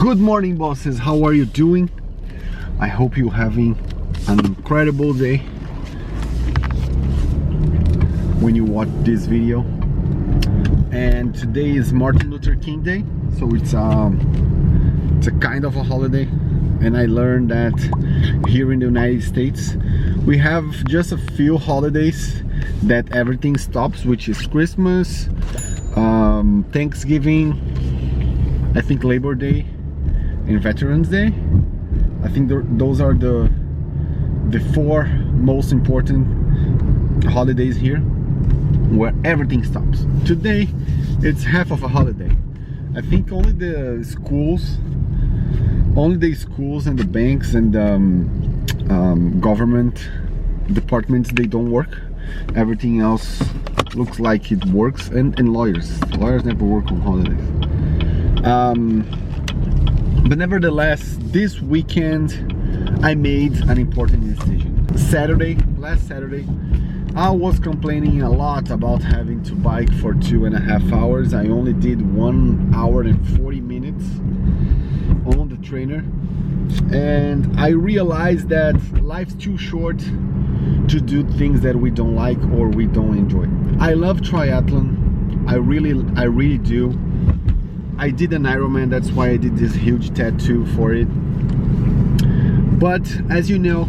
Good morning, bosses. How are you doing? I hope you're having an incredible day when you watch this video. And today is Martin Luther King Day, so it's a kind of a holiday. And I learned that here in the United States we have just a few holidays that everything stops, which is Christmas, Thanksgiving, I think Labor Day, and Veterans Day. I think those are the four most important holidays here where everything stops. Today it's half of a holiday. I think only the schools and the banks and government departments, they don't work. Everything else looks like it works, and lawyers never work on holidays. But nevertheless, this weekend I made an important decision. Last Saturday, I was complaining a lot about having to bike for 2.5 hours. I only did 1 hour and 40 minutes on the trainer, and I realized that life's too short to do things that we don't like or we don't enjoy. I love triathlon. I really do. I did an Ironman, that's why I did this huge tattoo for it. But as you know,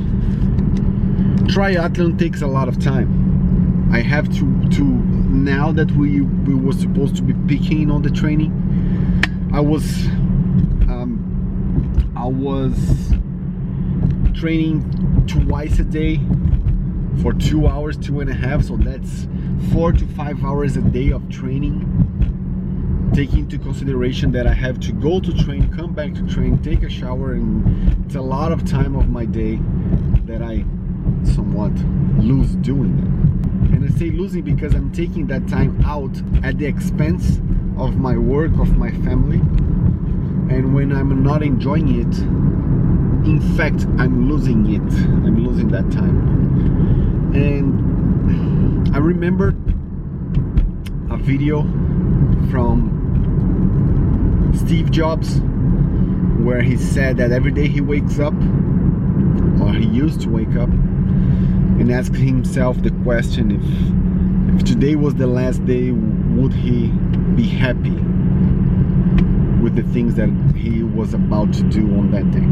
triathlon takes a lot of time. I have to now that we were supposed to be peaking on the training, I was training twice a day for 2 hours, 2.5, so that's 4 to 5 hours a day of training, taking into consideration that I have to go to train, come back to train, take a shower, and it's a lot of time of my day that I somewhat lose doing that. And I say losing because I'm taking that time out at the expense of my work, of my family, and when I'm not enjoying it, in fact, I'm losing it. I'm losing that time. And I remember a video from Steve Jobs where he said that every day he wakes up, or he used to wake up, and ask himself the question, if today was the last day, would he be happy with the things that he was about to do on that day?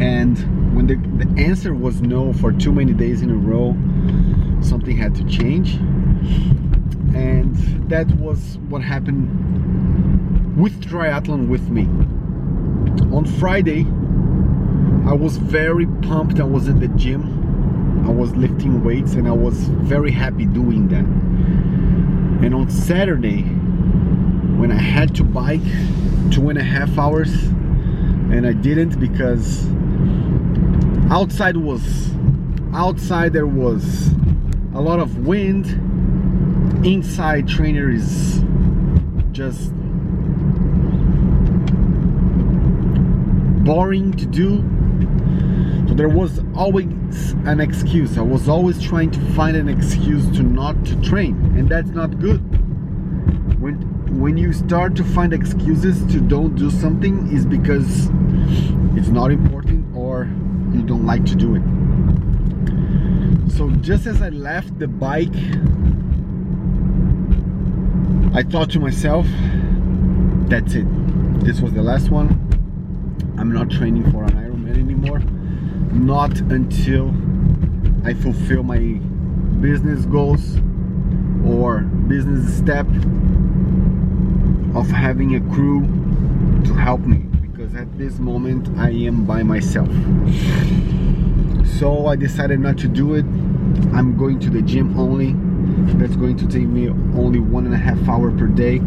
And when the answer was no for too many days in a row, something had to change. And that was what happened with triathlon with me. On Friday, I was very pumped. I was at the gym, I was lifting weights, and I was very happy doing that. And on Saturday, when I had to bike 2.5 hours, and I didn't because outside there was a lot of wind. Inside trainer is just boring to do, so there was always an excuse. I was always trying to find an excuse to not to train, and that's not good. When you start to find excuses to don't do something, is because it's not important or you don't like to do it. So just as I left the bike, I thought to myself, that's it. This was the last one. I'm not training for an Ironman anymore. Not until I fulfill my business goals or business step of having a crew to help me, because at this moment I am by myself. So I decided not to do it. I'm going to the gym only. That's going to take me only 1.5 hours per day,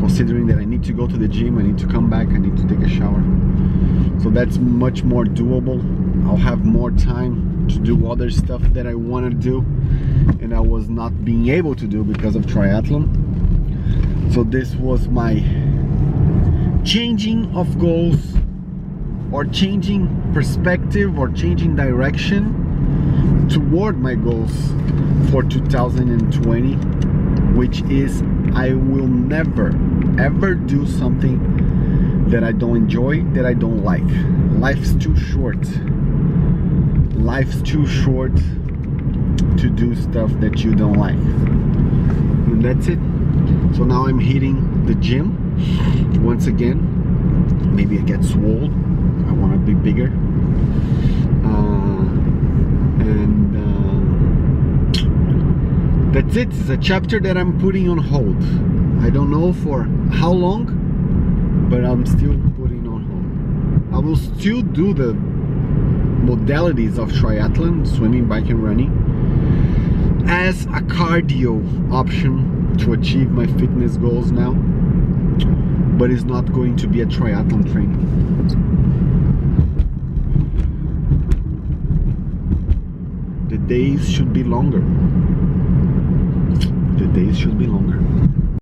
considering that I need to go to the gym, I need to come back, I need to take a shower. So that's much more doable. I'll have more time to do other stuff that I want to do and I was not being able to do because of triathlon. So this was my changing of goals, or changing perspective, or changing direction toward my goals for 2020, which is I will never ever do something that I don't enjoy, that I don't like. Life's too short. Life's too short to do stuff that you don't like. And that's it. So now I'm hitting the gym once again. Maybe I get swole. I want to be bigger. That's it. It's a chapter that I'm putting on hold. I don't know for how long, but I'm still putting on hold. I will still do the modalities of triathlon, swimming, biking, running, as a cardio option to achieve my fitness goals now, but it's not going to be a triathlon training. The days should be longer. The days should be longer.